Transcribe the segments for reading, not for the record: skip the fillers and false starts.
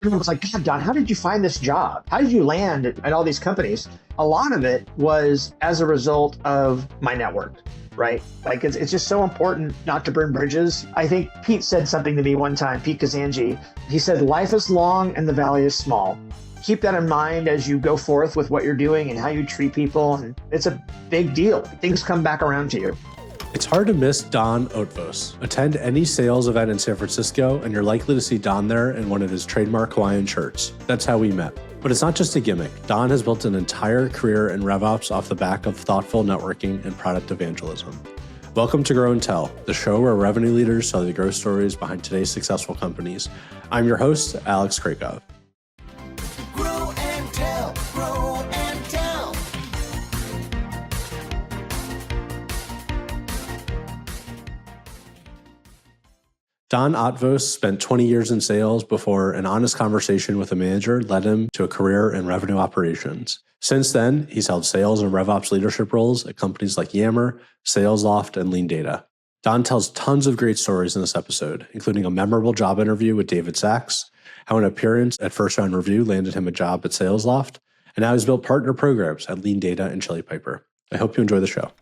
everyone was like, God, Don, how did you find this job? How did you land at all these companies? A lot of it was as a result of my network, right? Like it's just so important not to burn bridges. I think Pete said something to me one time, Pete Kazanji. He said, life is long and the valley is small. Keep that in mind as you go forth with what you're doing and how you treat people. And it's a big deal. Things come back around to you. It's hard to miss Don Otvos. Attend any sales event in San Francisco, and you're likely to see Don there in one of his trademark Hawaiian shirts. That's how we met. But it's not just a gimmick. Don has built an entire career in RevOps off the back of thoughtful networking and product evangelism. Welcome to Grow and Tell, the show where revenue leaders tell the growth stories behind today's successful companies. I'm your host, Alex Krakov. Grow and tell, grow and tell. Don Otvos spent 20 years in sales before an honest conversation with a manager led him to a career in revenue operations. Since then, he's held sales and RevOps leadership roles at companies like Yammer, SalesLoft, and LeanData. Don tells tons of great stories in this episode, including a memorable job interview with David Sachs, how an appearance at First Round Review landed him a job at SalesLoft, and how he's built partner programs at LeanData and Chili Piper. I hope you enjoy the show.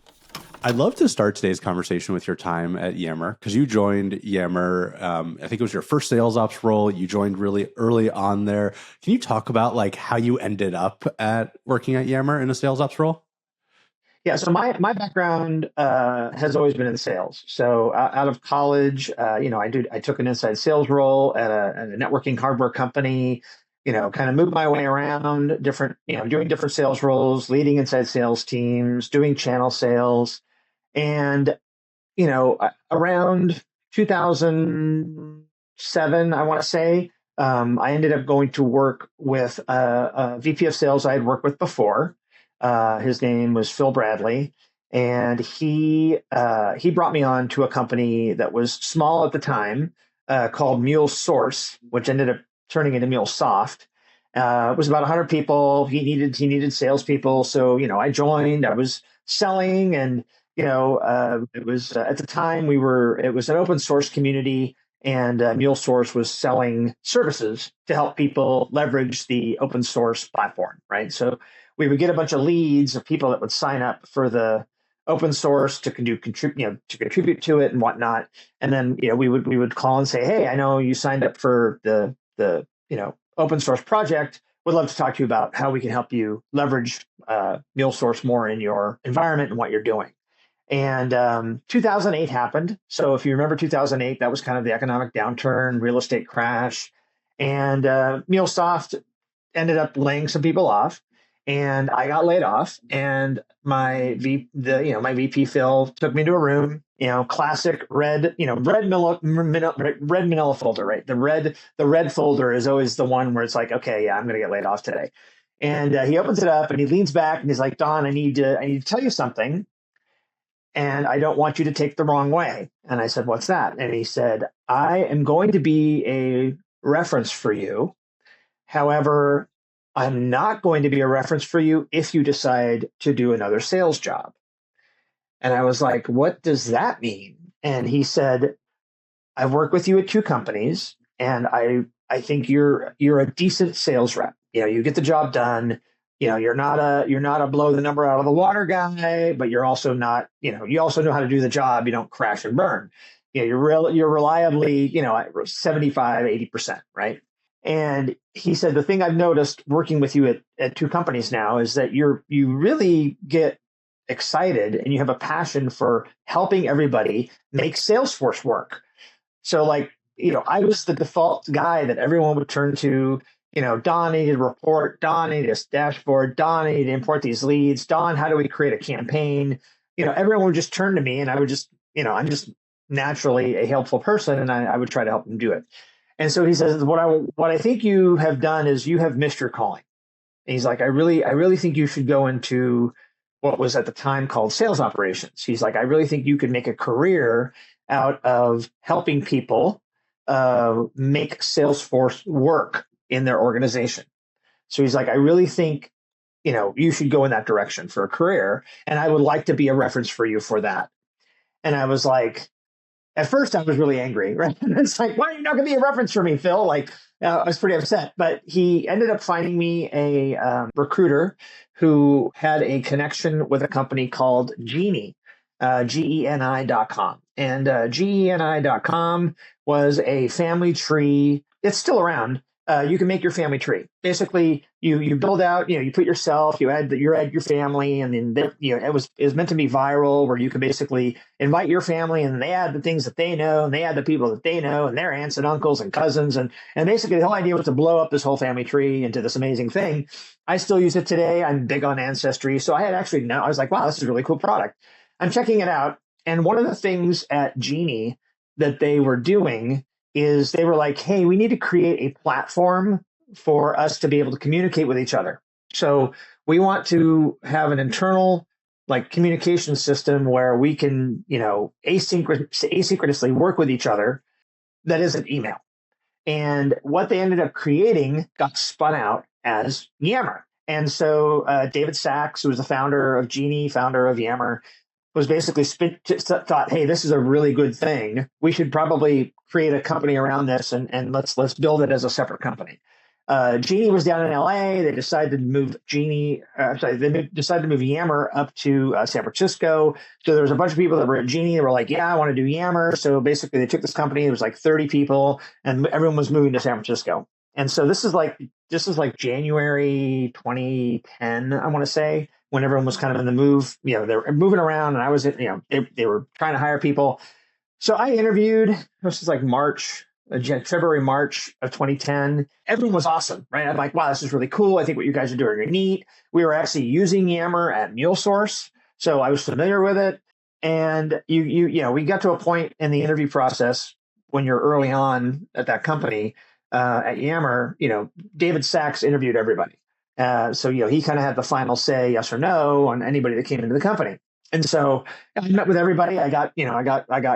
I'd love to start today's conversation with your time at Yammer, because you joined Yammer, I think it was your first sales ops role. You joined really early on there. Can you talk about like how you ended up at working at Yammer in a sales ops role? Yeah, so my background has always been in sales. So out of college, I took an inside sales role at a networking hardware company. Kind of moved my way around doing different sales roles, leading inside sales teams, doing channel sales. And, around 2007, I want to say, I ended up going to work with a VP of sales I had worked with before. His name was Phil Bradley. And he brought me on to a company that was small at the time called MuleSource, which ended up turning into MuleSoft. It was about 100 people. He needed salespeople. So, I joined. I was selling, and it was at the time it was an open source community, and MuleSource was selling services to help people leverage the open source platform, right? So we would get a bunch of leads of people that would sign up for the open source to contribute to it and whatnot. And then we would call and say, hey, I know you signed up for the open source project. Would love to talk to you about how we can help you leverage MuleSource more in your environment and what you're doing. And 2008 happened. So if you remember 2008, that was kind of the economic downturn, real estate crash, and MuleSoft ended up laying some people off, and I got laid off. And my VP Phil took me to a room. Classic red manila folder, right? The red folder is always the one where it's like, okay, yeah, I'm going to get laid off today. And he opens it up and he leans back and he's like, Don, I need to tell you something. And I don't want you to take the wrong way. And I said, what's that? And he said, I am going to be a reference for you. However, I'm not going to be a reference for you if you decide to do another sales job. And I was like, what does that mean? And he said, I've worked with you at 2 companies, and I think you're a decent sales rep. You get the job done. You're not a blow the number out of the water guy, but you're also not, you also know how to do the job. You don't crash and burn. You're reliably, 75, 80%, right? And he said, the thing I've noticed working with you at 2 companies now is that you really get excited and you have a passion for helping everybody make Salesforce work. So I was the default guy that everyone would turn to. Don, I need a report. Don, I need a dashboard. Don, I need to import these leads. Don, how do we create a campaign? Everyone would just turn to me, and I would just, I'm just naturally a helpful person, and I would try to help them do it. And so he says, what I think you have done is you have missed your calling. And he's like, I really think you should go into what was at the time called sales operations. He's like, I really think you could make a career out of helping people make Salesforce work in their organization. So he's like, I really think, you should go in that direction for a career. And I would like to be a reference for you for that. And I was like, at first I was really angry, right? It's like, why are you not going to be a reference for me, Phil? Like, I was pretty upset, but he ended up finding me a recruiter who had a connection with a company called Genie, GENI.com. And GENI.com was a family tree. It's still around. You can make your family tree. Basically, you build out, you put yourself, you add your family, and then it was meant to be viral, where you can basically invite your family, and they add the things that they know, and they add the people that they know, and their aunts and uncles and cousins, and basically the whole idea was to blow up this whole family tree into this amazing thing. I still use it today. I'm big on Ancestry, so I was like, wow, this is a really cool product. I'm checking it out, and one of the things at Genie that they were doing is they were like, hey, we need to create a platform for us to be able to communicate with each other. So we want to have an internal communication system where we can, asynchronously work with each other that isn't email. And what they ended up creating got spun out as Yammer. And so David Sachs, who was the founder of Genie, founder of Yammer, was basically thought, hey, this is a really good thing. We should probably create a company around this, and let's build it as a separate company. Genie was down in LA. They decided to move Yammer up to San Francisco. So there was a bunch of people that were at Genie that were like, yeah, I want to do Yammer. So basically they took this company. It was like 30 people, and everyone was moving to San Francisco. And so this is like January 2010, I want to say, when everyone was kind of in the move. They were moving around, and I was, they were trying to hire people. So I interviewed. This is like February, March of 2010. Everyone was awesome, right? I'm like, wow, this is really cool. I think what you guys are doing are neat. We were actually using Yammer at MuleSource, so I was familiar with it. And we got to a point in the interview process when you're early on at that company at Yammer. David Sachs interviewed everybody. So he kind of had the final say, yes or no, on anybody that came into the company. And so I met with everybody. I got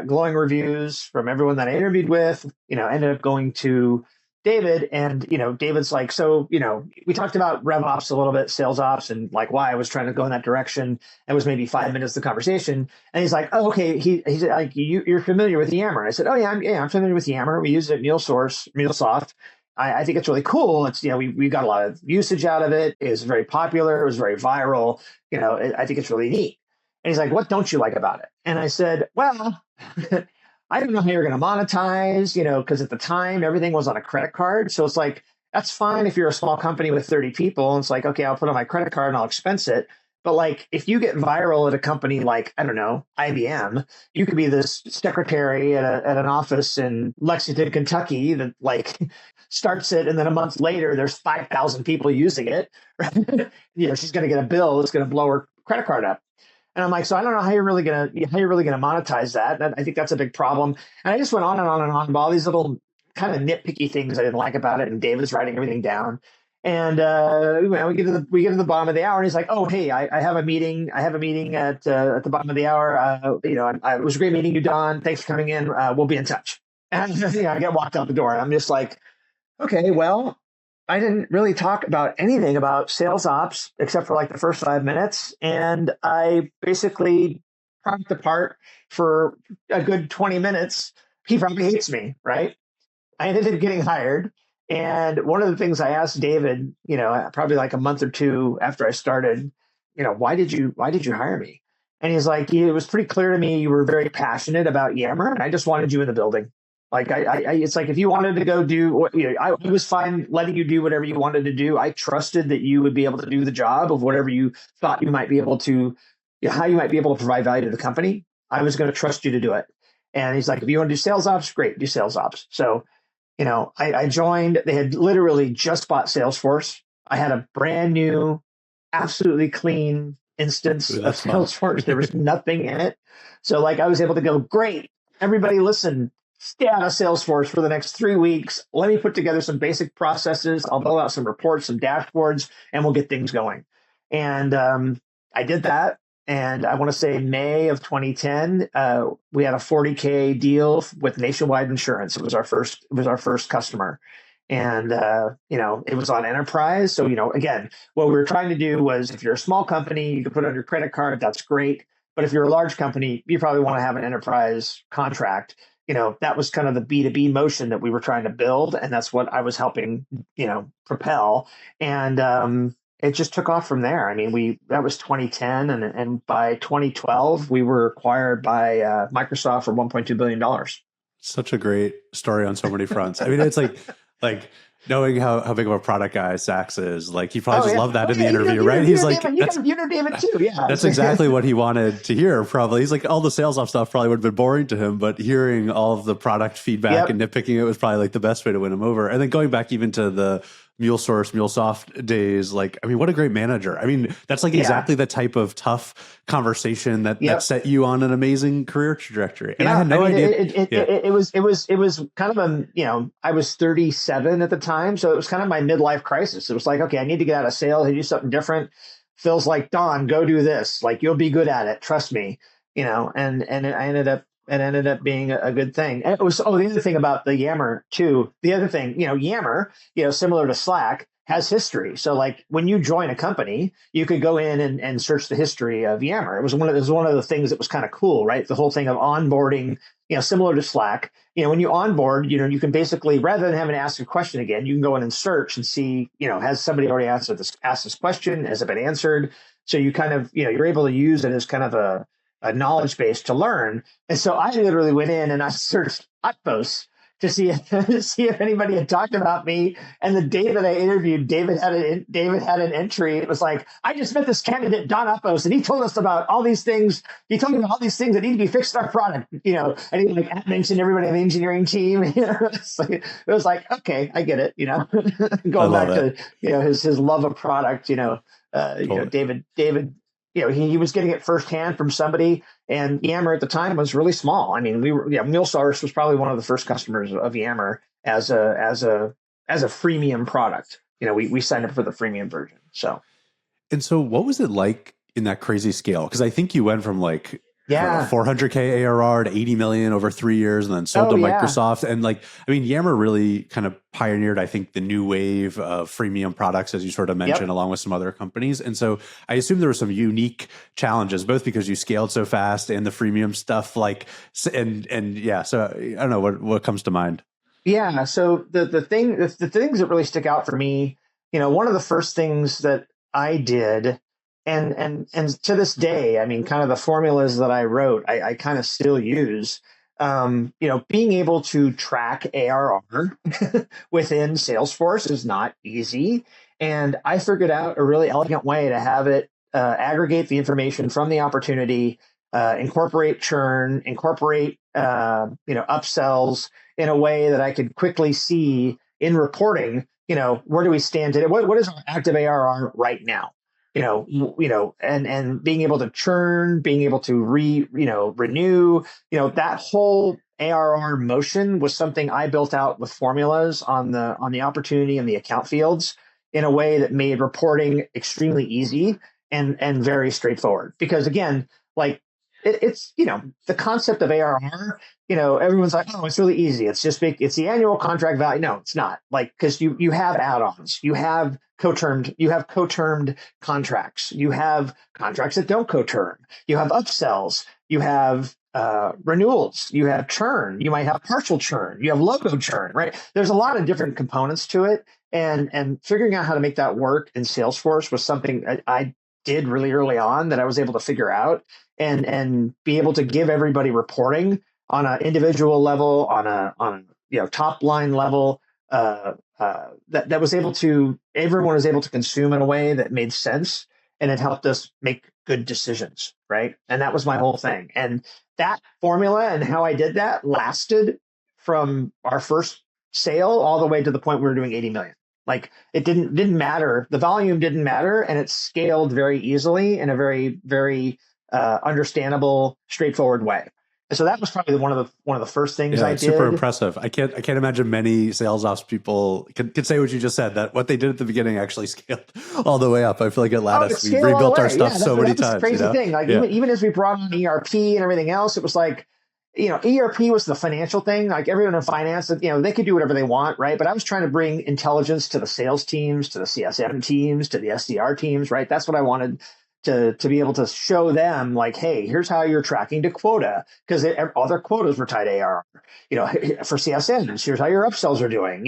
glowing reviews from everyone that I interviewed with. Ended up going to David, and David's like, so we talked about RevOps a little bit, sales ops, and like why I was trying to go in that direction. It was maybe 5 minutes of the conversation, and he's like, oh, okay. He said, like, you're familiar with Yammer? And I said, oh yeah, I'm familiar with Yammer. We use it at MuleSoft. I think it's really cool. It's, we got a lot of usage out of it. It was very popular. It was very viral. I think it's really neat. And he's like, what don't you like about it? And I said, well, I don't know how you're going to monetize, because at the time everything was on a credit card. So it's like, that's fine if you're a small company with 30 people. And it's like, okay, I'll put on my credit card and I'll expense it. But like, if you get viral at a company like, I don't know, IBM, you could be this secretary at an office in Lexington, Kentucky that like starts it, and then a month later there's 5,000 people using it. Right? She's going to get a bill that's going to blow her credit card up. And I'm like, so I don't know how you're really gonna monetize that. And I think that's a big problem. And I just went on and on and on about all these little kind of nitpicky things I didn't like about it. And David's writing everything down. And we get to the bottom of the hour, and he's like, oh, hey, I have a meeting. I have a meeting at the bottom of the hour. It was a great meeting you, Don. Thanks for coming in. We'll be in touch. And I get walked out the door, and I'm just like, okay, well, I didn't really talk about anything about sales ops except for like the first 5 minutes. And I basically talked apart for a good 20 minutes. He probably hates me, right? I ended up getting hired. And one of the things I asked David, probably like a month or two after I started, why did you hire me? And he's like, it was pretty clear to me you were very passionate about Yammer, and I just wanted you in the building. Like it's like if you wanted to go do, I was fine letting you do whatever you wanted to do. I trusted that you would be able to do the job of whatever you thought you might be able to, how you might be able to provide value to the company. I was going to trust you to do it. And he's like, if you want to do sales ops, great, do sales ops. So, I joined. They had literally just bought Salesforce. I had a brand new, absolutely clean instance of Salesforce. There was nothing in it. So like I was able to go, great, everybody listen. Stay out of Salesforce for the next 3 weeks. Let me put together some basic processes. I'll build out some reports, some dashboards, and we'll get things going. And I did that. And I want to say May of 2010, we had a $40K deal with Nationwide Insurance. It was our first customer. And, it was on enterprise. So, again, what we were trying to do was if you're a small company, you can put it on your credit card. That's great. But if you're a large company, you probably want to have an enterprise contract. That was kind of the B2B motion that we were trying to build. And that's what I was helping, propel. And it just took off from there. I mean, that was 2010. And by 2012, we were acquired by Microsoft for $1.2 billion. Such a great story on so many fronts. I mean, it's like knowing how big of a product guy Sachs is, like he probably just loved that in the interview, right? He's like, you know David too, yeah. That's exactly what he wanted to hear. Probably, he's like, all the SalesLoft stuff probably would have been boring to him, but hearing all of the product feedback and nitpicking it was probably like the best way to win him over. And then going back even to the MuleSoft days, like, I mean, what a great manager. I mean, that's like exactly the type of tough conversation that set you on an amazing career trajectory. And I had no idea. It was kind of I was 37 at the time. So it was kind of my midlife crisis. It was like, okay, I need to get out of sales and do something different. Phil's like, Don, go do this. Like, you'll be good at it. Trust me. And it ended up being a good thing. And it was, the other thing about the Yammer too, Yammer, similar to Slack, has history. So like when you join a company, you could go in and search the history of Yammer. It was one of the things that was kind of cool, right? The whole thing of onboarding, similar to Slack, when you onboard, you can basically, rather than having to ask a question again, you can go in and search and see, has somebody already asked this question? Has it been answered? So you kind of, you're able to use it as kind of a knowledge base to learn. And so I literally went in and I searched Otvos to see if anybody had talked about me. And the day that I interviewed, David had an entry. It was like, I just met this candidate, Don Otvos, and he told us about all these things. He told me about all these things that need to be fixed in our product, and he mentioned everybody on the engineering team. It was like, okay, I get it. Going back to his love of product. David. He was getting it firsthand from somebody, and Yammer at the time was really small. I mean, MuleSource was probably one of the first customers of Yammer as a freemium product. We signed up for the freemium version. So what was it like in that crazy scale? Because I think you went from like 400K ARR to 80 million over 3 years, and then sold to Microsoft. And Yammer really kind of pioneered, I think, the new wave of freemium products, as you sort of mentioned, along with some other companies. And so I assume there were some unique challenges, both because you scaled so fast and the freemium stuff. So I don't know what comes to mind. Yeah. So the things that really stick out for me, one of the first things that I did, and to this day, I mean, kind of the formulas that I wrote, I kind of still use, being able to track ARR within Salesforce is not easy. And I figured out a really elegant way to have it aggregate the information from the opportunity, incorporate churn, incorporate, upsells in a way that I could quickly see in reporting, where do we stand today? What is our active ARR right now? And being able to churn, being able to renew, that whole ARR motion was something I built out with formulas on the opportunity and the account fields in a way that made reporting extremely easy and very straightforward. Because again, like it's the concept of ARR, everyone's like, oh, it's really easy. It's just it's the annual contract value. No, it's not. Like, because you have add-ons, you have co-termed contracts, you have contracts that don't co-term, you have upsells, you have renewals, you have churn, you might have partial churn, you have logo churn, right? There's a lot of different components to it, and figuring out how to make that work in Salesforce was something I did really early on that I was able to figure out and be able to give everybody reporting on an individual level, on a top line level, that was able to, everyone was able to consume in a way that made sense, and it helped us make good decisions, right? And that was my whole thing. And that formula and how I did that lasted from our first sale all the way to the point we were doing 80 million. Like, it didn't matter. The volume didn't matter, and it scaled very easily in a very, very understandable, straightforward way. And so that was probably one of the first things I did. Super impressive. I can't imagine many sales ops people could say what you just said, that what they did at the beginning actually scaled all the way up. I feel like at Lattice, we rebuilt our stuff so many times. That's the crazy thing. Like, even as we brought on ERP and everything else, it was like, ERP was the financial thing. Like, everyone in finance, they could do whatever they want, right? But I was trying to bring intelligence to the sales teams, to the CSM teams, to the SDR teams, right? That's what I wanted to be able to show them like, hey, here's how you're tracking to quota, because all their quotas were tied to ARR. For CSMs, here's how your upsells are doing.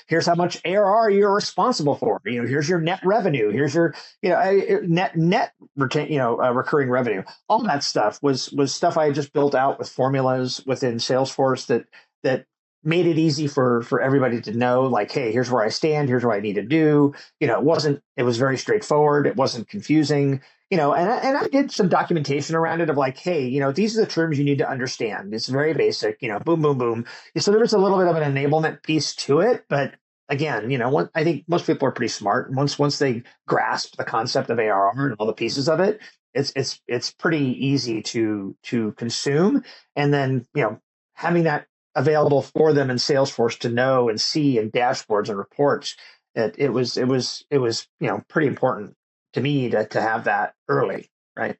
Here's how much ARR you're responsible for. Here's your net revenue. Here's your net recurring revenue. All that stuff was stuff I just built out with formulas within Salesforce that made it easy for everybody to know, like, hey, here's where I stand, here's what I need to do. It was very straightforward. It wasn't confusing, and I did some documentation around it of like, hey, these are the terms you need to understand. It's very basic, boom, boom, boom. So there was a little bit of an enablement piece to it. But again, I think most people are pretty smart. Once they grasp the concept of ARR and all the pieces of it, it's pretty easy to consume. And then, having that available for them in Salesforce to know and see in dashboards and reports. It was pretty important to me to have that early, right?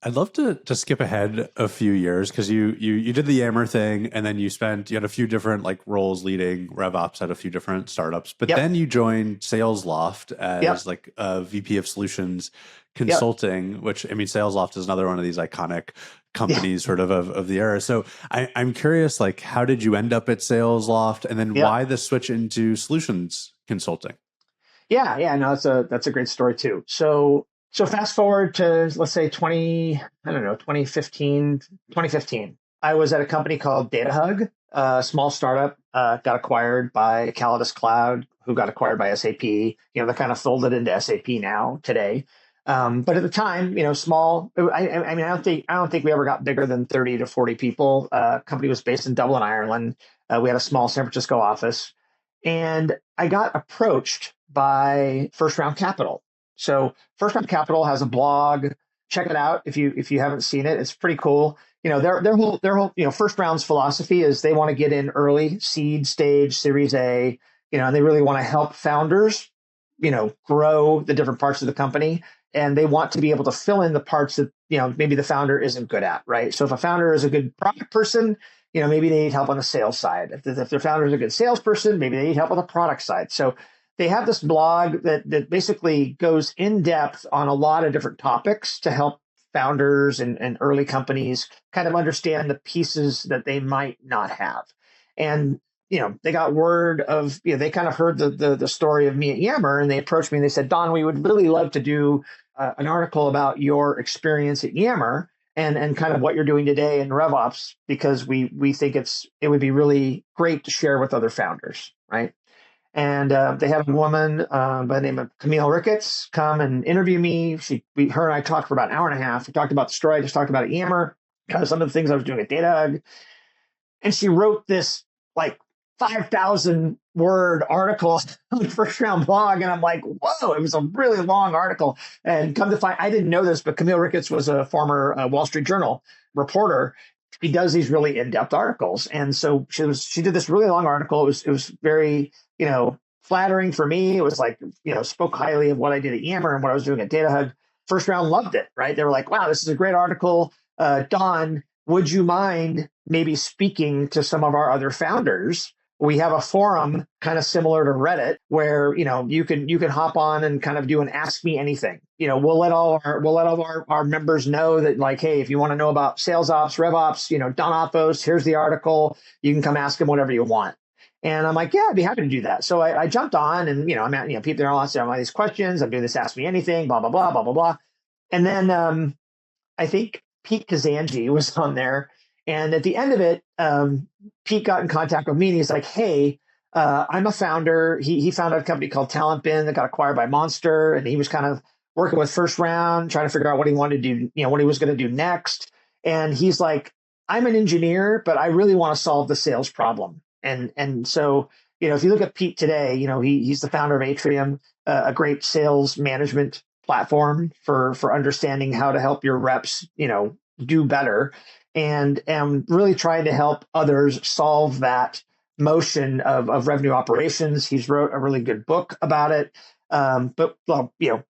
I'd love to skip ahead a few years, because you did the Yammer thing, and then you had a few different like roles leading RevOps at a few different startups. But then you joined SalesLoft as like a VP of Solutions Consulting, which, I mean, SalesLoft is another one of these iconic companies sort of the era. So I'm curious, like, how did you end up at SalesLoft, and then why the switch into solutions consulting? No, that's a great story too. So fast forward to, let's say 2015. I was at a company called Datahug, a small startup, got acquired by Calidus Cloud, who got acquired by SAP. They're kind of folded into SAP now today. But at the time, small. I don't think we ever got bigger than 30 to 40 people. Company was based in Dublin, Ireland. We had a small San Francisco office, and I got approached by First Round Capital. So First Round Capital has a blog. Check it out if you haven't seen it. It's pretty cool. Their whole First Round's philosophy is they want to get in early, seed stage, Series A. And they really want to help founders, grow the different parts of the company. And they want to be able to fill in the parts that, maybe the founder isn't good at, right? So if a founder is a good product person, maybe they need help on the sales side. If their founder is a good salesperson, maybe they need help on the product side. So they have this blog that basically goes in depth on a lot of different topics to help founders and early companies kind of understand the pieces that they might not have. And they got word of, they kind of heard the story of me at Yammer, and they approached me and they said, Don, we would really love to do an article about your experience at Yammer and kind of what you're doing today in RevOps, because we think it would be really great to share with other founders, right? And they had a woman by the name of Camille Ricketts come and interview me. Her and I talked for about an hour and a half. We talked about the story I just talked about at Yammer, kind of some of the things I was doing at Datahug. And she wrote this like 5,000 word article on the First Round blog. And I'm like, whoa, it was a really long article. And come to find, I didn't know this, but Camille Ricketts was a former Wall Street Journal reporter. He does these really in-depth articles. And so she did this really long article. It was very, flattering for me. It was like, spoke highly of what I did at Yammer and what I was doing at Datahug. First Round loved it, right? They were like, wow, this is a great article. Don, would you mind maybe speaking to some of our other founders? We have a forum kind of similar to Reddit where, you can hop on and kind of do an ask me anything. We'll let all of our members know that, like, hey, if you want to know about sales ops, RevOps, Don Otvos, here's the article. You can come ask him whatever you want. And I'm like, yeah, I'd be happy to do that. So I jumped on, and I'm at, people, they're all answering all these questions. I'm doing this ask me anything, blah, blah, blah, blah, blah, blah. And then I think Pete Kazanji was on there. And at the end of it, Pete got in contact with me, and he's like, hey, I'm a founder. He founded a company called Talent Bin that got acquired by Monster. And he was kind of working with First Round, trying to figure out what he wanted to do, what he was going to do next. And he's like, I'm an engineer, but I really want to solve the sales problem. And so, if you look at Pete today, he's the founder of Atrium, a great sales management platform for understanding how to help your reps, do better, and really trying to help others solve that motion of revenue operations. He's wrote a really good book about it. But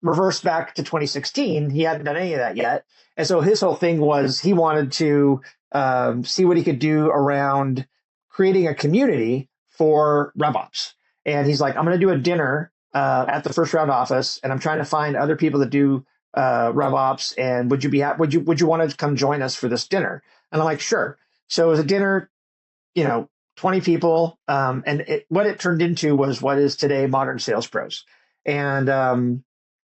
reverse back to 2016, he hadn't done any of that yet. And so his whole thing was he wanted to see what he could do around creating a community for RevOps. And he's like, I'm going to do a dinner at the First Round office, and I'm trying to find other people that do RevOps, and would you want to come join us for this dinner? And I'm like, sure. So it was a dinner, 20 people. And what it turned into was what is today Modern Sales Pros. And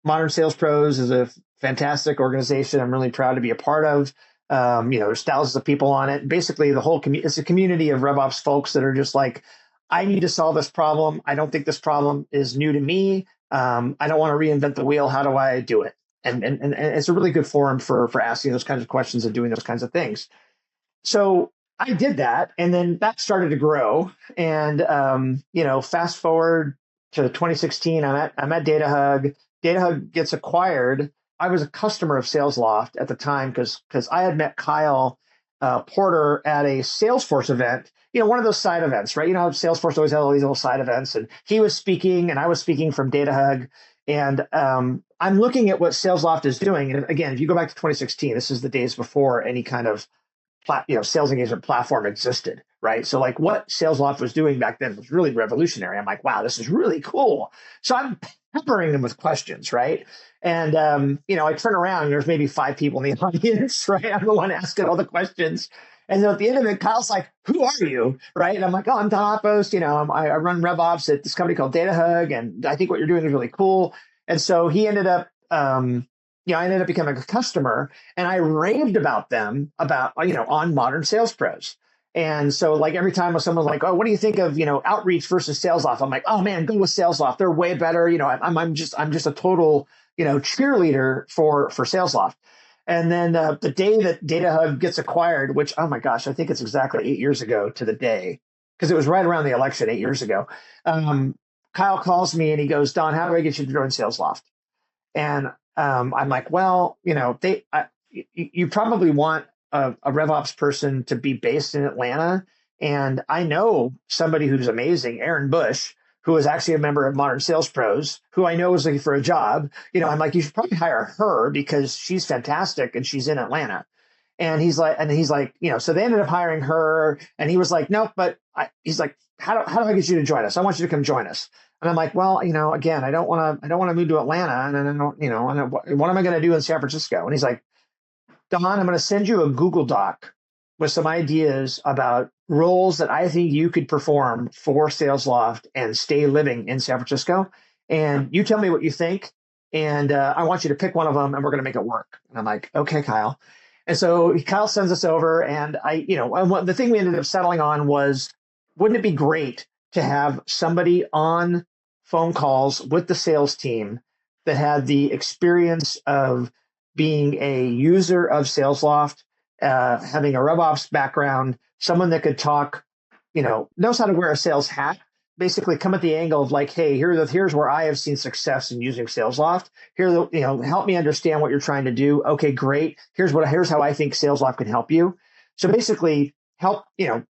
Modern Sales Pros is a fantastic organization I'm really proud to be a part of. There's thousands of people on it. Basically, the whole it's a community of RevOps folks that are just like, I need to solve this problem. I don't think this problem is new to me. I don't want to reinvent the wheel. How do I do it? And it's a really good forum for asking those kinds of questions and doing those kinds of things. So I did that, and then that started to grow. And fast forward to 2016, I'm at Datahug. Datahug gets acquired. I was a customer of SalesLoft at the time because I had met Kyle Porter at a Salesforce event. One of those side events, right? Salesforce always had all these little side events, and he was speaking, and I was speaking from Datahug. And I'm looking at what SalesLoft is doing. And again, if you go back to 2016, this is the days before any kind of sales engagement platform existed, right? So like what SalesLoft was doing back then was really revolutionary. I'm like, wow, this is really cool. So I'm peppering them with questions, right? And I turn around and there's maybe 5 people in the audience, right? I'm the one asking all the questions. And then at the end of it, Kyle's like, who are you? Right? And I'm like, oh, I'm Don Otvos. I run RevOps at this company called Datahug, and I think what you're doing is really cool. And so he ended up, I ended up becoming a customer, and I raved about them on Modern Sales Pros. And so like every time someone's like, oh, what do you think of, Outreach versus SalesLoft? I'm like, oh man, go with SalesLoft. They're way better. I'm just a total, cheerleader for SalesLoft. And then the day that Datahug gets acquired, which, oh my gosh, I think it's exactly 8 years ago to the day, because it was right around the election 8 years ago. Kyle calls me and he goes, Don, how do I get you to join SalesLoft? And I'm like, well, you probably want a RevOps person to be based in Atlanta. And I know somebody who's amazing, Aaron Bush, who is actually a member of Modern Sales Pros, who I know is looking for a job. I'm like, you should probably hire her because she's fantastic and she's in Atlanta. And he's like, so they ended up hiring her. And he was like, nope, but he's like, how do I get you to join us? I want you to come join us. And I'm like, well, again, I don't want to move to Atlanta. And then, what am I going to do in San Francisco? And he's like, Don, I'm going to send you a Google Doc with some ideas about roles that I think you could perform for SalesLoft and stay living in San Francisco. And you tell me what you think. And I want you to pick one of them and we're going to make it work. And I'm like, okay, Kyle. And so Kyle sends us over. And the thing we ended up settling on was, wouldn't it be great to have somebody on phone calls with the sales team that had the experience of being a user of SalesLoft, having a RevOps background, someone that could talk, knows how to wear a sales hat, basically come at the angle of like, hey, here's where I have seen success in using SalesLoft. Help me understand what you're trying to do. Okay, great. Here's how I think SalesLoft can help you. So basically help,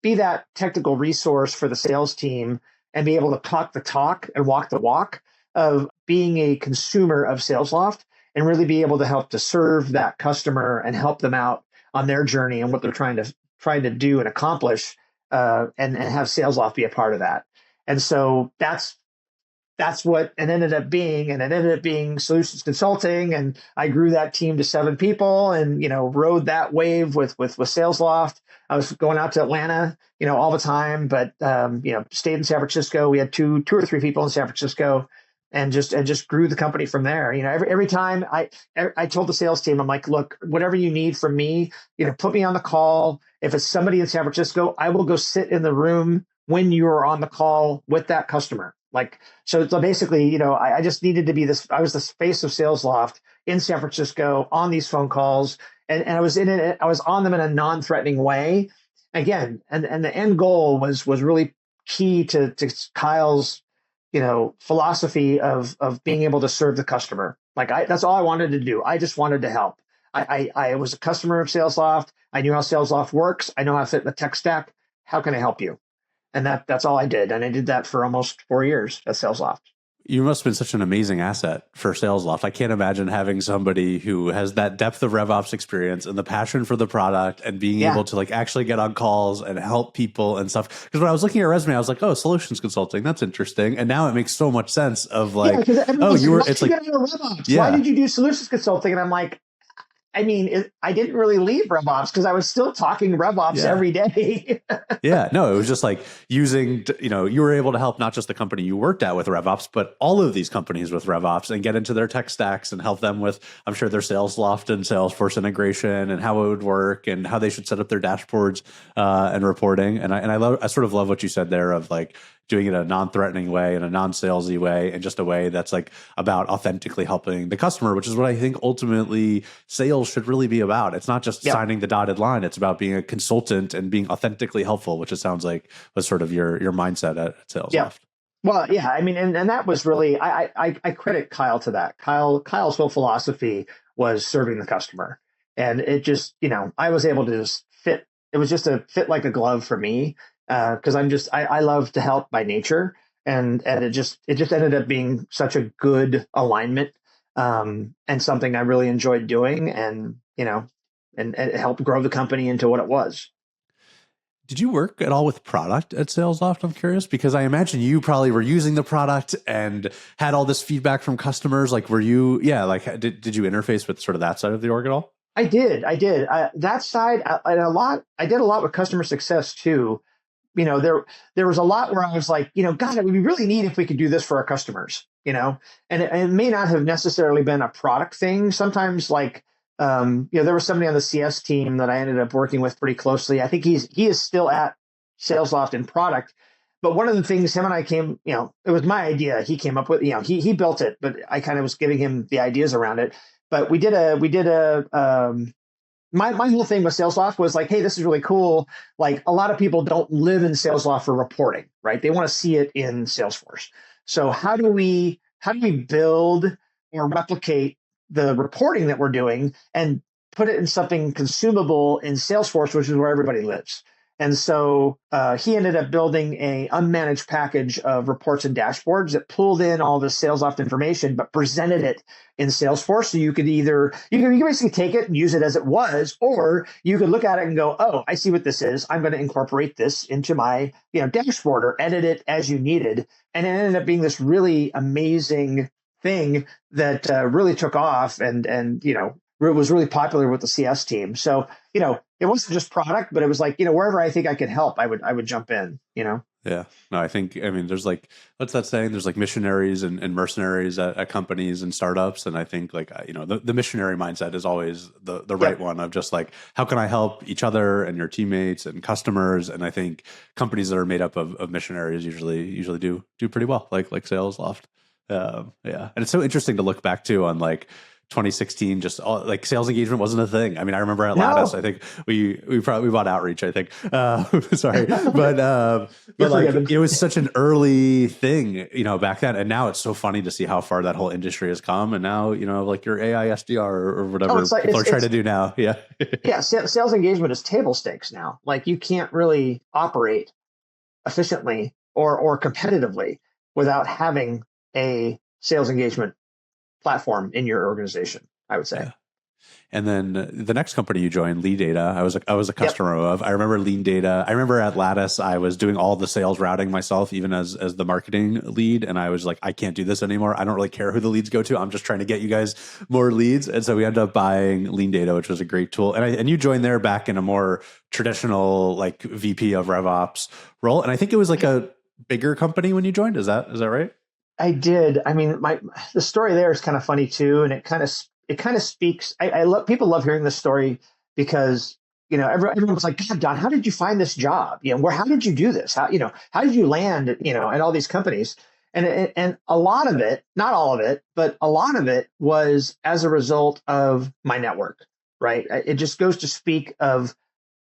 be that technical resource for the sales team and be able to talk the talk and walk the walk of being a consumer of SalesLoft and really be able to help to serve that customer and help them out on their journey and what they're trying to do and accomplish, and have SalesLoft be a part of that. And so that's what it ended up being. And it ended up being solutions consulting. And I grew that team to 7 people and, rode that wave with SalesLoft. I was going out to Atlanta, all the time, but, stayed in San Francisco. We had two or three people in San Francisco and just grew the company from there. Every time I told the sales team, I'm like, look, whatever you need from me, put me on the call. If it's somebody in San Francisco, I will go sit in the room when you are on the call with that customer. So basically, I just needed to be I was the face of SalesLoft in San Francisco on these phone calls. And I was I was on them in a non-threatening way. Again, and the end goal was really key to Kyle's, philosophy of being able to serve the customer. That's all I wanted to do. I just wanted to help. I was a customer of SalesLoft. I knew how SalesLoft works. I know how to fit in the tech stack. How can I help you? And that's all I did. And I did that for almost 4 years at SalesLoft. You must have been such an amazing asset for SalesLoft. I can't imagine having somebody who has that depth of RevOps experience and the passion for the product and being able to like actually get on calls and help people and stuff. Because when I was looking at your resume, I was like, oh, solutions consulting, that's interesting. And now it makes so much sense of like, oh, you were, it's like, why did you do solutions consulting? And I'm like, I mean, I didn't really leave RevOps because I was still talking RevOps every day. Yeah, no, it was just like using, you were able to help not just the company you worked at with RevOps, but all of these companies with RevOps and get into their tech stacks and help them with, I'm sure, their SalesLoft and Salesforce integration and how it would work and how they should set up their dashboards and reporting. And I sort of love what you said there of like doing it in a non-threatening way, in a non-salesy way, and just a way that's like about authentically helping the customer, which is what I think ultimately sales should really be about. It's not just signing the dotted line. It's about being a consultant and being authentically helpful, which it sounds like was sort of your mindset at SalesLoft. Yeah. Well, yeah, I mean, and that was really, I credit Kyle to that. Kyle's whole philosophy was serving the customer. And it just, I was able to just fit, it was just a fit like a glove for me. Because I love to help by nature, and it just ended up being such a good alignment, and something I really enjoyed doing, and it helped grow the company into what it was. Did you work at all with product at SalesLoft? I'm curious because I imagine you probably were using the product and had all this feedback from customers. Like, were you? Yeah, like did you interface with sort of that side of the org at all? I did. That side, I did a lot with customer success too. There was a lot where I was like, God, it would be really neat if we could do this for our customers, and it may not have necessarily been a product thing. Sometimes there was somebody on the CS team that I ended up working with pretty closely. I think he is still at SalesLoft in product. But one of the things him and I came, it was my idea. He came up with, he built it, but I kind of was giving him the ideas around it. But my whole thing with SalesLoft was like, hey, this is really cool. Like a lot of people don't live in SalesLoft for reporting, right? They want to see it in Salesforce. So how do we build or replicate the reporting that we're doing and put it in something consumable in Salesforce, which is where everybody lives? And so he ended up building a unmanaged package of reports and dashboards that pulled in all the SalesLoft information, but presented it in Salesforce. So you could basically take it and use it as it was, or you could look at it and go, oh, I see what this is. I'm going to incorporate this into my dashboard or edit it as you needed. And it ended up being this really amazing thing that really took off and it was really popular with the CS team. So, it wasn't just product, but it was like, wherever I think I could help, I would jump in, Yeah. No, there's like, what's that saying? There's like missionaries and mercenaries at companies and startups. And I think like, the missionary mindset is always the right one of just like, how can I help each other and your teammates and customers? And I think companies that are made up of missionaries usually do pretty well, like SalesLoft. And it's so interesting to look back to on like 2016, just like sales engagement wasn't a thing. I mean, I remember at Lattice, I think we bought Outreach, I think. Sorry, but like it was such an early thing, back then. And now it's so funny to see how far that whole industry has come. And now, like your AI SDR or whatever people are trying to do now. Yeah. Yeah. Sales engagement is table stakes now. Like you can't really operate efficiently or competitively without having a sales engagement platform in your organization, I would say. Yeah. And then the next company you joined, LeanData, I was a customer of. I remember LeanData. I remember at Lattice, I was doing all the sales routing myself, even as the marketing lead. And I was like, I can't do this anymore. I don't really care who the leads go to. I'm just trying to get you guys more leads. And so we ended up buying LeanData, which was a great tool. And you joined there back in a more traditional like VP of RevOps role. And I think it was like a bigger company when you joined. Is that right? I did. I mean, the story there is kind of funny too, and it kind of speaks. People love hearing this story because everyone was like, God, Don, how did you find this job? How did you do this? How did you land? At all these companies, and a lot of it, not all of it, but a lot of it was as a result of my network. Right? It just goes to speak of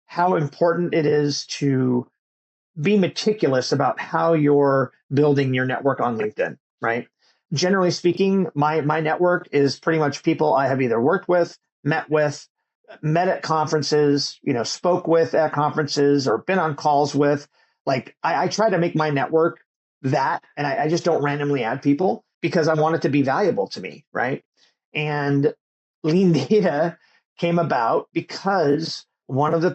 how important it is to be meticulous about how you're building your network on LinkedIn. Right. Generally speaking, my network is pretty much people I have either worked with, met at conferences, spoke with at conferences or been on calls with. Like I try to make my network that, and I just don't randomly add people because I want it to be valuable to me, right? And LeanData came about because one of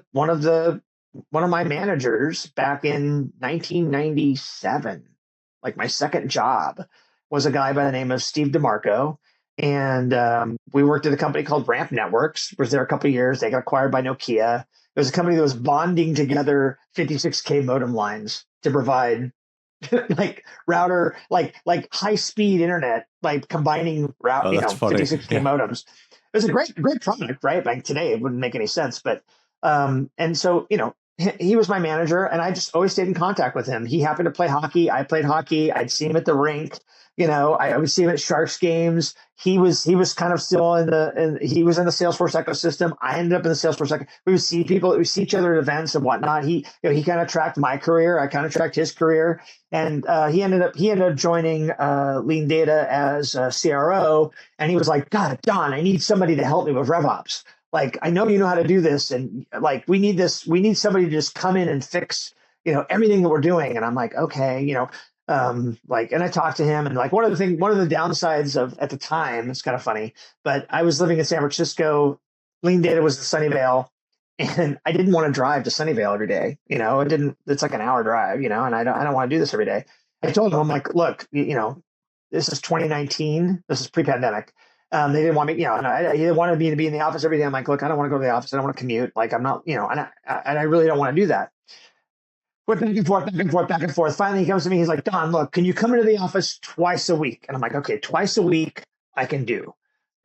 my managers back in 1997, like my second job, was a guy by the name of Steve DeMarco. And we worked at a company called Ramp Networks. Was there a couple of years. They got acquired by Nokia. It was a company that was bonding together 56K modem lines to provide like router, like high speed internet, like combining route, Oh, that's funny. 56K Yeah. modems. It was a great product, right? Like today, it wouldn't make any sense, but and so he was my manager, and I just always stayed in contact with him. He happened to play hockey. I played hockey. I'd see him at the rink. I would see him at Sharks games. He was kind of still he was in the Salesforce ecosystem. I ended up in the Salesforce. We would see each other at events and whatnot. He kind of tracked my career. I kind of tracked his career, and he ended up joining LeanData as a CRO. And he was like, God, Don, I need somebody to help me with RevOps. Like, I know you know how to do this, and like we need somebody to just come in and fix everything that we're doing. And I'm like, okay, and I talked to him, and like one of the downsides of at the time, it's kind of funny, but I was living in San Francisco. LeanData was in Sunnyvale, and I didn't want to drive to Sunnyvale every day. It's like an hour drive, and I don't want to do this every day. I told him, I'm like, look, this is 2019. This is pre-pandemic. They didn't want me, he wanted me to be in the office every day. I'm like, look, I don't want to go to the office. I don't want to commute. Like, I'm not, and I really don't want to do that. Went back and forth, back and forth, back and forth. Finally, he comes to me. He's like, Don, look, can you come into the office twice a week? And I'm like, okay, twice a week I can do.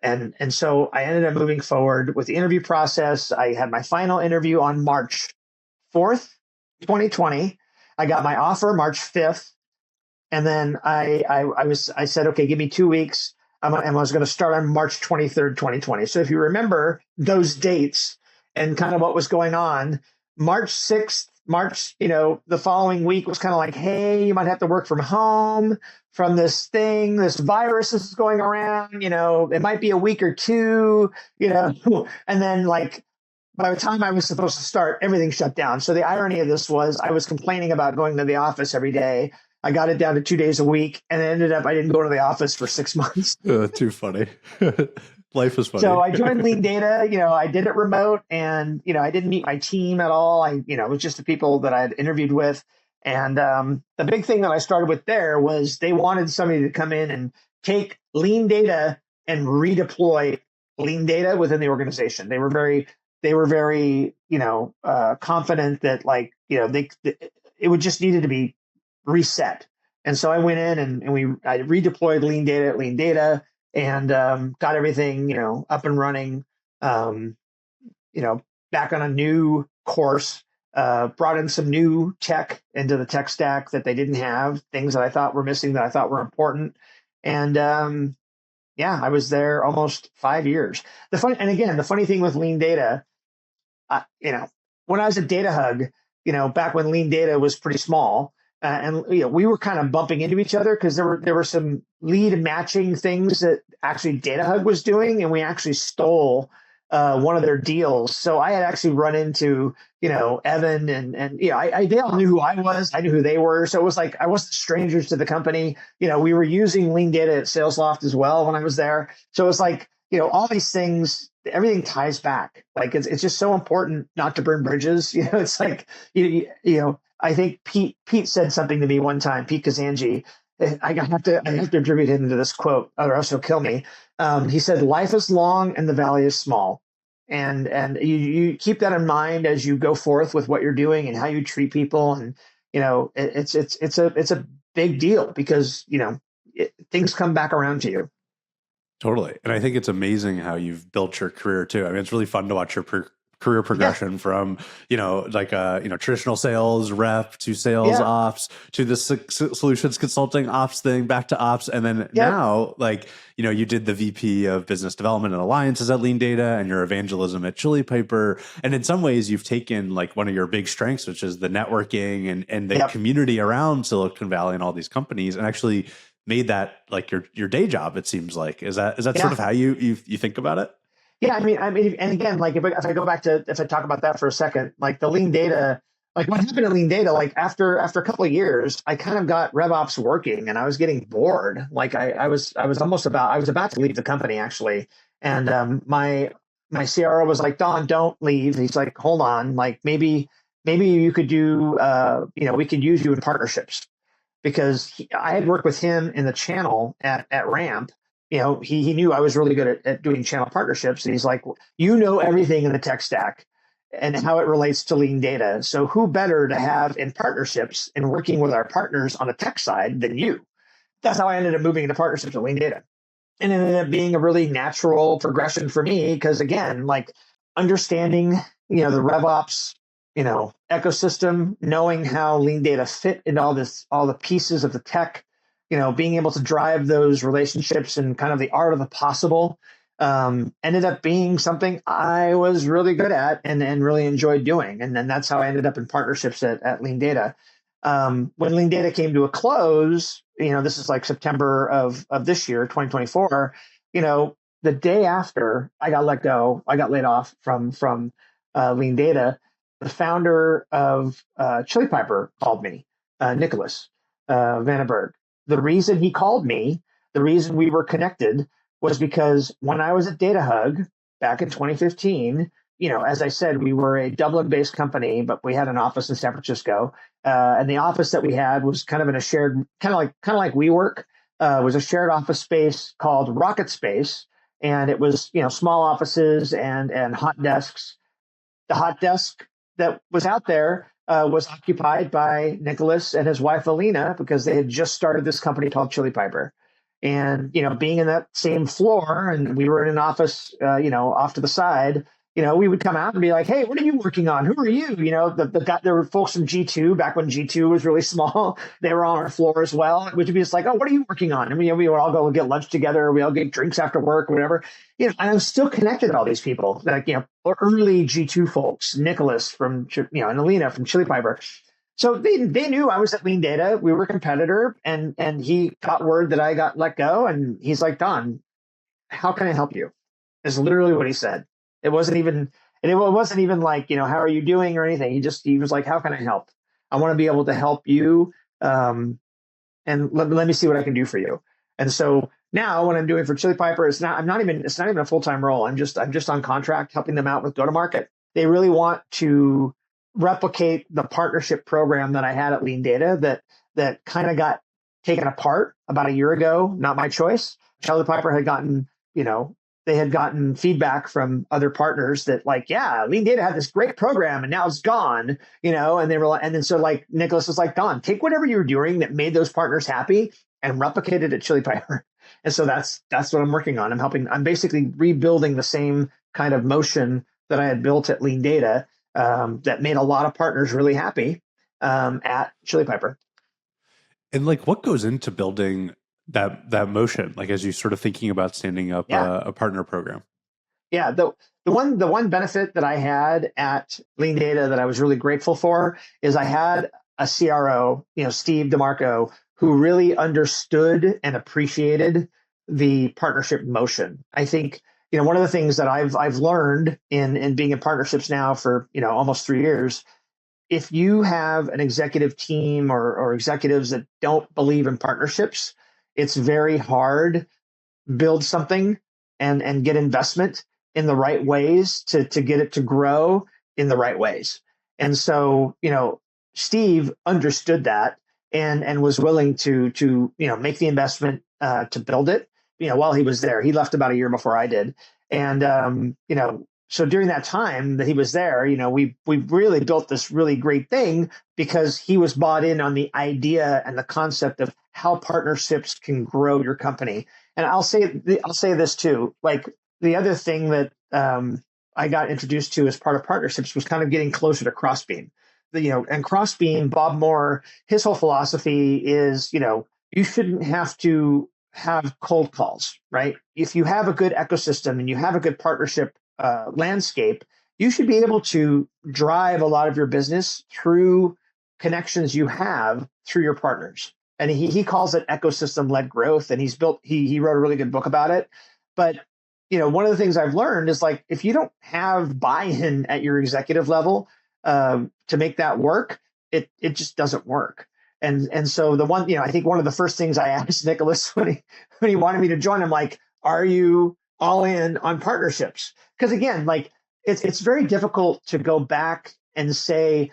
And so I ended up moving forward with the interview process. I had my final interview on March 4th, 2020. I got my offer March 5th. And then I said, okay, give me 2 weeks. And I was going to start on March 23rd, 2020. So if you remember those dates and kind of what was going on, March 6th, the following week was kind of like, hey, you might have to work from home from this virus is going around, it might be a week or two, and then like by the time I was supposed to start, everything shut down. So the irony of this was I was complaining about going to the office every day. I got it down to 2 days a week, and it ended up I didn't go to the office for 6 months. Too funny. Life is funny. So I joined LeanData. I did it remote, and I didn't meet my team at all. It was just the people that I had interviewed with. And the big thing that I started with there was they wanted somebody to come in and take LeanData and redeploy LeanData within the organization. They were very confident that it would just needed to be reset. And so I went in and I redeployed LeanData at LeanData and got everything, up and running, back on a new course, brought in some new tech into the tech stack that they didn't have, things that I thought were missing that I thought were important. And I was there almost 5 years. The funny thing with LeanData, when I was at Datahug, back when LeanData was pretty small, and we were kind of bumping into each other because there were some lead matching things that actually Datahug was doing, and we actually stole one of their deals. So I had actually run into Evan and they all knew who I was. I knew who they were. So it was like I wasn't strangers to the company. We were using LeanData at SalesLoft as well when I was there. So it was like all these things. Everything ties back. Like it's just so important not to burn bridges. It's like I think Pete said something to me one time. Pete Kazanji. I have to attribute him to this quote, or else he'll kill me. He said, "Life is long and the valley is small," and you keep that in mind as you go forth with what you're doing and how you treat people. And it's a big deal because things come back around to you. Totally. And I think it's amazing how you've built your career too. I mean, it's really fun to watch your career progression from, traditional sales rep to sales ops to the solutions consulting ops thing back to ops. And then now, you did the VP of business development and alliances at LeanData and your evangelism at Chili Piper. And in some ways you've taken one of your big strengths, which is the networking and the community around Silicon Valley and all these companies, and actually made that your day job. It seems like, is that sort of how you think about it? Yeah. I mean, and again, if I go back to, if I talk about that for a second, like the LeanData like what happened at LeanData, like after a couple of years, I kind of got RevOps working and I was getting bored. Like I was about to leave the company actually. And my CRO was like, Don, don't leave. He's like, hold on, like maybe you could do we could use you in partnerships because I had worked with him in the channel at Ramp. He knew I was really good at doing channel partnerships. And he's like, you know everything in the tech stack and how it relates to LeanData. So who better to have in partnerships and working with our partners on the tech side than you? That's how I ended up moving into partnerships with LeanData. And it ended up being a really natural progression for me because, again, like understanding, the RevOps, ecosystem, knowing how LeanData fit into all the pieces of the tech, being able to drive those relationships and kind of the art of the possible, ended up being something I was really good at and really enjoyed doing. And then that's how I ended up in partnerships at LeanData. When LeanData came to a close, this is like September of this year, 2024, the day after I got let go, I got laid off from LeanData. The founder of Chili Piper called me, Nicholas Vandenberg. The reason he called me, the reason we were connected was because when I was at Datahug back in 2015, as I said, we were a Dublin-based company, but we had an office in San Francisco. And the office that we had was kind of in a shared, kind of like WeWork, was a shared office space called Rocket Space. And it was, small offices and hot desks. The hot desk that was out there was occupied by Nicholas and his wife, Alina, because they had just started this company called Chili Piper. And, being in that same floor and we were in an office, off to the side, we would come out and be like, hey, what are you working on? Who are you? There were folks from G2 back when G2 was really small. They were on our floor as well, which would be just like, oh, what are you working on? And we would all go get lunch together. We all get drinks after work, whatever. And I'm still connected to all these people, like, early G2 folks, Nicholas from, and Alina from Chili Piper. So they knew I was at LeanData. We were a competitor, and he got word that I got let go, and he's like, Don, how can I help you? Is literally what he said. It wasn't even like, how are you doing or anything. He was like, how can I help? I want to be able to help you, and let me see what I can do for you. And so now what I'm doing for Chili Piper it's not even a full-time role. I'm just on contract helping them out with go-to-market. They really want to replicate the partnership program that I had at LeanData that kind of got taken apart about a year ago. Not my choice. Chili Piper had gotten, they had gotten feedback from other partners that like, yeah, LeanData had this great program and now it's gone, and they were like, and then so like Nicholas was like, Don, take whatever you were doing that made those partners happy and replicate it at Chili Piper. And so that's what I'm working on. I'm basically rebuilding the same kind of motion that I had built at LeanData, that made a lot of partners really happy, at Chili Piper. And like, what goes into building that motion? Like, as you sort of thinking about standing up a partner program. Yeah, the one benefit that I had at LeanData that I was really grateful for is I had a CRO, Steve DeMarco, who really understood and appreciated the partnership motion. I think, one of the things that I've learned in being in partnerships now for, almost 3 years, if you have an executive team or executives that don't believe in partnerships, it's very hard to build something and get investment in the right ways to get it to grow in the right ways. And so, Steve understood that and was willing to make the investment to build it. While he was there, he left about a year before I did, and so during that time that he was there, we really built this really great thing because he was bought in on the idea and the concept of how partnerships can grow your company. And I'll say this too, like the other thing that I got introduced to as part of partnerships was kind of getting closer to Crossbeam. And Crossbeam, Bob Moore, his whole philosophy is, you shouldn't have to have cold calls, right? If you have a good ecosystem and you have a good partnership landscape, you should be able to drive a lot of your business through connections you have through your partners. And he calls it ecosystem-led growth. And he wrote a really good book about it. But, one of the things I've learned is like, if you don't have buy-in at your executive level, to make that work, it just doesn't work. And so the one, I think one of the first things I asked Nicholas when he wanted me to join, I'm like, are you all in on partnerships? Because again, like it's very difficult to go back and say,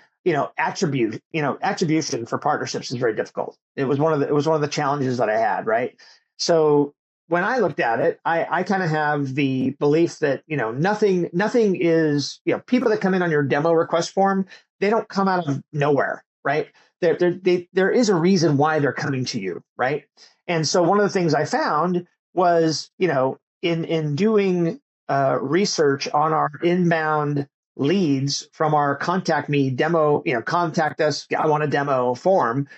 attribution for partnerships is very difficult. It was one of the challenges that I had, right? So when I looked at it, I kind of have the belief that, nothing is, people that come in on your demo request form, they don't come out of nowhere, right? There is a reason why they're coming to you, right? And so one of the things I found was, in doing research on our inbound leads from our contact me demo, contact us, I want a demo form,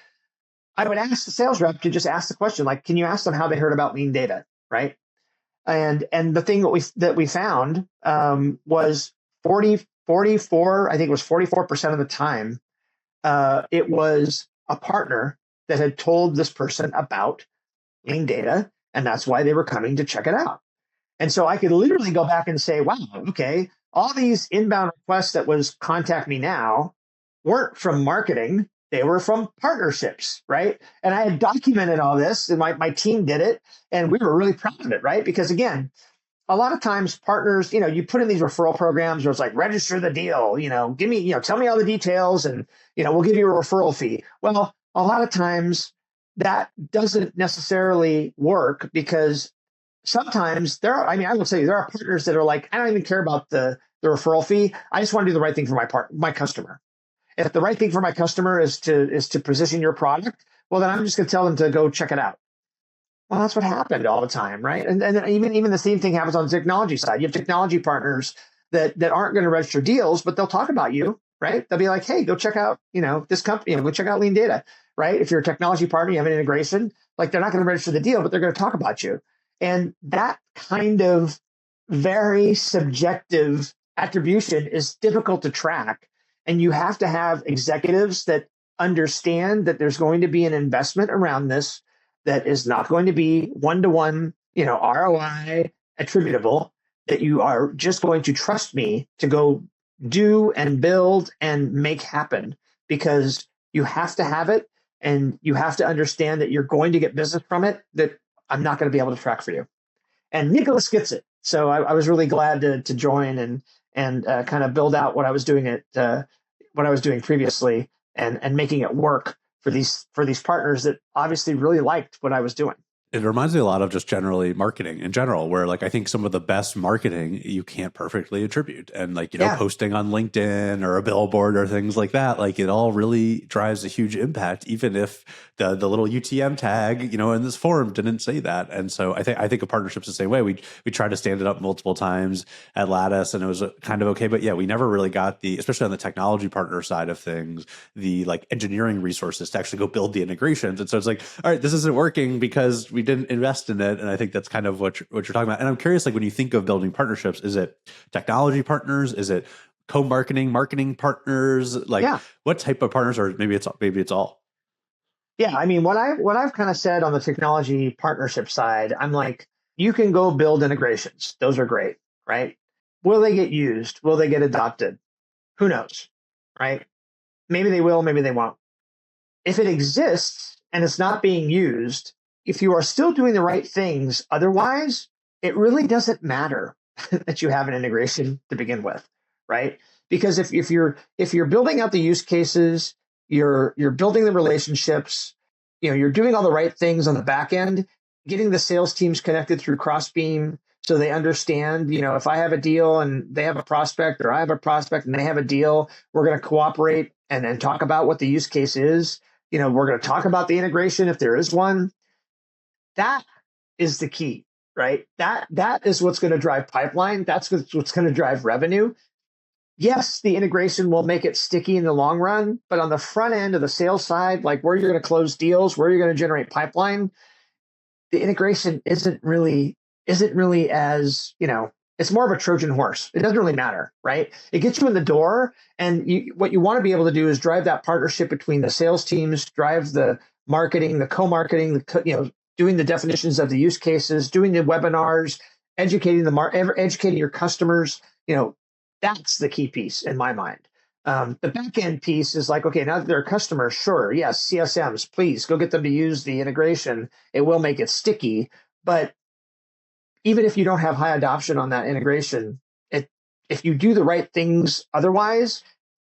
I would ask the sales rep to just ask the question, like, can you ask them how they heard about LeanData, right? And the thing that we found was 44, I think it was 44% of the time, it was a partner that had told this person about LeanData, and that's why they were coming to check it out. And so I could literally go back and say, wow, okay, all these inbound requests that was contact me now weren't from marketing. They were from partnerships, right? And I had documented all this, and my team did it, and we were really proud of it, right? Because again, a lot of times partners, you put in these referral programs where it's like, register the deal, give me, tell me all the details, and, we'll give you a referral fee. Well, a lot of times that doesn't necessarily work, because sometimes I will say there are partners that are like, I don't even care about the referral fee. I just want to do the right thing for my customer. If the right thing for my customer is to position your product, well, then I'm just going to tell them to go check it out. Well, that's what happened all the time, right? And even the same thing happens on the technology side. You have technology partners that aren't going to register deals, but they'll talk about you, right? They'll be like, hey, go check out, this company, go check out LeanData, right? If you're a technology partner, you have an integration, like they're not going to register the deal, but they're going to talk about you. And that kind of very subjective attribution is difficult to track. And you have to have executives that understand that there's going to be an investment around this that is not going to be one-to-one, ROI attributable, that you are just going to trust me to go do and build and make happen, because you have to have it, and you have to understand that you're going to get business from it that I'm not going to be able to track for you. And Nicholas gets it. So I was really glad to join and kind of build out what I was doing previously, and making it work for these partners that obviously really liked what I was doing. It reminds me a lot of just generally marketing in general, where like I think some of the best marketing you can't perfectly attribute, and like posting on LinkedIn or a billboard or things like that, like it all really drives a huge impact, even if the little UTM tag in this forum didn't say that. And so I think of partnerships the same way. We tried to stand it up multiple times at Lattice, and it was kind of okay, but yeah, we never really got especially on the technology partner side of things, the like engineering resources to actually go build the integrations. And so it's like, all right, this isn't working because we didn't invest in it. And I think that's kind of what you're talking about. And I'm curious, like when you think of building partnerships, is it technology partners? Is it marketing partners? Like what type of partners, or maybe it's all? Yeah. I mean, what I've kind of said on the technology partnership side, I'm like, you can go build integrations. Those are great, right? Will they get used? Will they get adopted? Who knows, right? Maybe they will, maybe they won't. If it exists and it's not being used, if you are still doing the right things, otherwise, it really doesn't matter that you have an integration to begin with, right? Because if you're building out the use cases, you're building the relationships, you're doing all the right things on the back end, getting the sales teams connected through Crossbeam so they understand, if I have a deal and they have a prospect, or I have a prospect and they have a deal, we're going to cooperate and talk about what the use case is. We're going to talk about the integration if there is one. That is the key, right? That is what's going to drive pipeline. That's what's going to drive revenue. Yes, the integration will make it sticky in the long run, but on the front end of the sales side, like where you're going to close deals, where you're going to generate pipeline, the integration isn't really as, it's more of a Trojan horse. It doesn't really matter, right? It gets you in the door, and what you want to be able to do is drive that partnership between the sales teams, drive the marketing, the co-marketing, doing the definitions of the use cases, doing the webinars, educating your customers. That's the key piece in my mind. The back end piece is like, okay, now that they're a customer, sure, yes, CSMs, please go get them to use the integration. It will make it sticky, but even if you don't have high adoption on that integration, if you do the right things otherwise,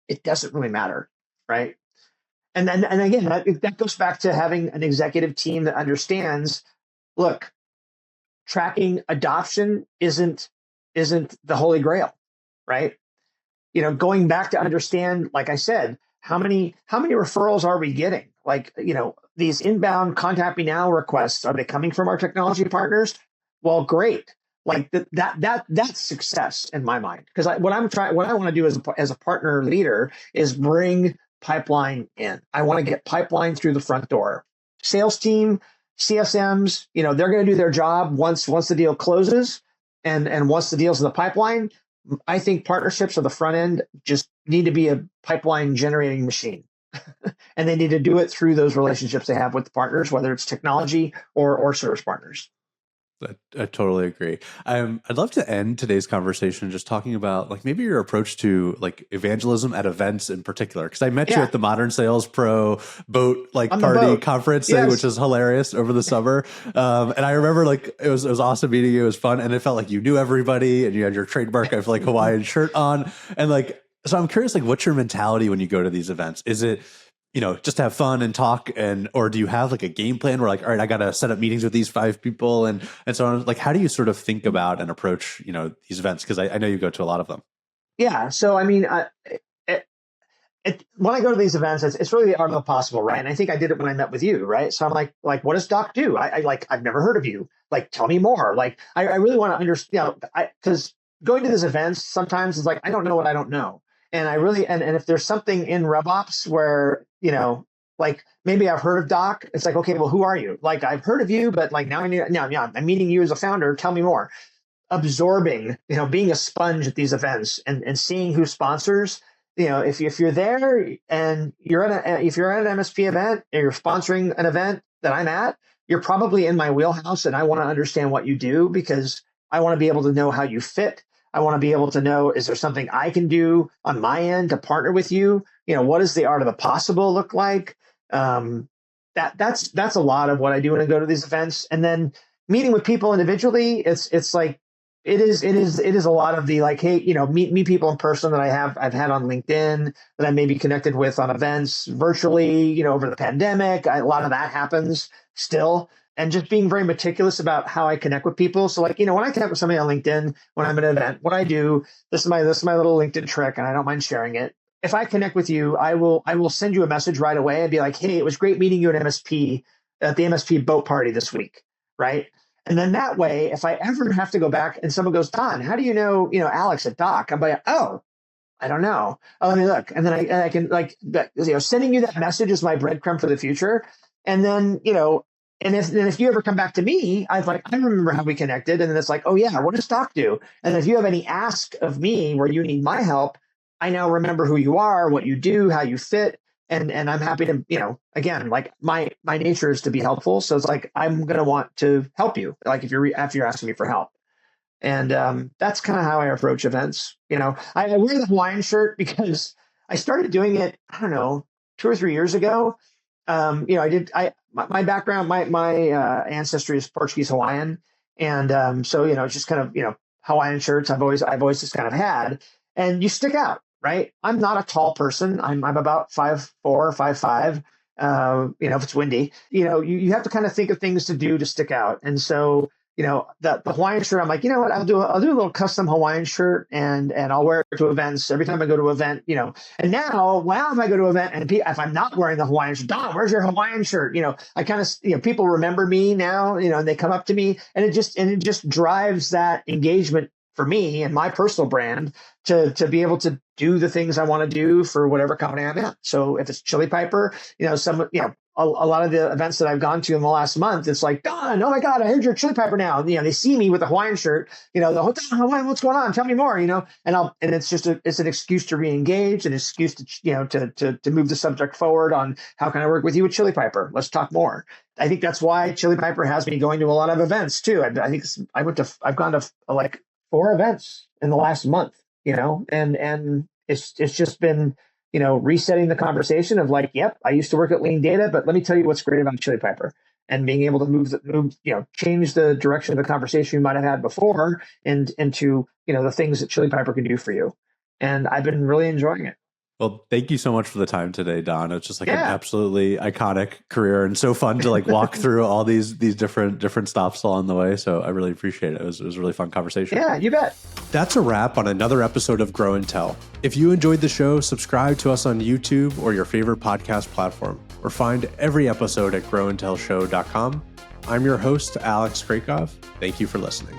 it doesn't really matter, right? And then, and again, that goes back to having an executive team that understands, look, tracking adoption isn't the holy grail, right? Going back to understand, like I said, how many referrals are we getting? Like, these inbound contact me now requests, are they coming from our technology partners? Well, great. Like that's success in my mind. Because what I want to do as a partner leader is bring pipeline in. I want to get pipeline through the front door. Sales team, CSMs, they're going to do their job once the deal closes, and once the deal's in the pipeline. I think partnerships on the front end just need to be a pipeline generating machine. And they need to do it through those relationships they have with the partners, whether it's technology or service partners. I totally agree. I'd love to end today's conversation just talking about like maybe your approach to like evangelism at events in particular. Because I met you at the Modern Sales Pro boat party conference thing, which is hilarious over the summer. And I remember like it was awesome meeting you. It was fun, and it felt like you knew everybody, and you had your trademark of like Hawaiian shirt on, and like so. I'm curious, like, what's your mentality when you go to these events? Is it just have fun and talk, or do you have like a game plan where like, all right, I got to set up meetings with these 5 people and so on? Like, how do you sort of think about and approach, these events? Cause I know you go to a lot of them. Yeah. So, I mean, when I go to these events, it's really the art of the possible, right? And I think I did it when I met with you, right? So I'm like, what does Doc do? I've never heard of you. Like, tell me more. Like, I really want to understand, because going to these events sometimes is like, I don't know what I don't know. And I really, and if there's something in RevOps where, like maybe I've heard of Doc, it's like, okay, well, who are you? Like, I've heard of you, but like now I'm meeting you as a founder. Tell me more. Absorbing, being a sponge at these events and seeing who sponsors. If you're there and if you're at an MSP event and you're sponsoring an event that I'm at, you're probably in my wheelhouse, and I want to understand what you do because I want to be able to know how you fit. I want to be able to know, is there something I can do on my end to partner with you? What does the art of the possible look like? That's a lot of what I do when I go to these events. And then meeting with people individually, it's like, it is a lot of the like, hey, meet people in person that I've had on LinkedIn, that I may be connected with on events virtually, over the pandemic. A lot of that happens still. And just being very meticulous about how I connect with people. So like, when I connect with somebody on LinkedIn, when I'm at an event, what I do, this is my little LinkedIn trick, and I don't mind sharing it. If I connect with you, I will send you a message right away and be like, hey, it was great meeting you at the MSP boat party this week. Right. And then that way, if I ever have to go back and someone goes, Don, how do you know Alex at Doc? I'm like, oh, I don't know. Oh, let me look. And then I can like, sending you that message is my breadcrumb for the future. And then, and if you ever come back to me, I remember how we connected. And then it's like, oh yeah, what does Doc do? And if you have any ask of me where you need my help, I now remember who you are, what you do, how you fit. And I'm happy to, again, like my nature is to be helpful. So it's like, I'm going to want to help you. Like after you're asking me for help. And that's kind of how I approach events. I wear the Hawaiian shirt because I started doing it, I don't know, 2 or 3 years ago. My background, my ancestry is Portuguese Hawaiian. And so, it's just kind of, Hawaiian shirts I've always just kind of had, and you stick out, right? I'm not a tall person. I'm about 5'4", 5'5". If it's windy, you have to kind of think of things to do to stick out. And so, the Hawaiian shirt, I'm like, you know what, I'll do a little custom Hawaiian shirt and I'll wear it to events every time I go to an event, and now if I go to an event and if I'm not wearing the Hawaiian shirt, Don, where's your Hawaiian shirt? I kind of, people remember me now, and they come up to me, and it just drives that engagement for me and my personal brand to be able to do the things I want to do for whatever company I'm at. So if it's Chili Piper, a lot of the events that I've gone to in the last month, it's like, Don, oh my God, I heard you're a Chili Piper now. And, they see me with a Hawaiian shirt, the whole time, Hawaiian, what's going on? Tell me more, and it's just it's an excuse to re-engage, an excuse to, to move the subject forward on how can I work with you with Chili Piper? Let's talk more. I think that's why Chili Piper has me going to a lot of events too. I think I've gone to like 4 events in the last month, and It's just been, resetting the conversation of like, yep, I used to work at LeanData, but let me tell you what's great about Chili Piper, and being able to change the direction of the conversation you might have had before and into, the things that Chili Piper can do for you. And I've been really enjoying it. Well, thank you so much for the time today, Don. It's just like an Yeah. absolutely iconic career and so fun to like walk through all these different stops along the way. So I really appreciate it. It was a really fun conversation. Yeah, you bet. That's a wrap on another episode of Grow and Tell. If you enjoyed the show, subscribe to us on YouTube or your favorite podcast platform, or find every episode at growandtellshow.com. I'm your host, Alex Krakov. Thank you for listening.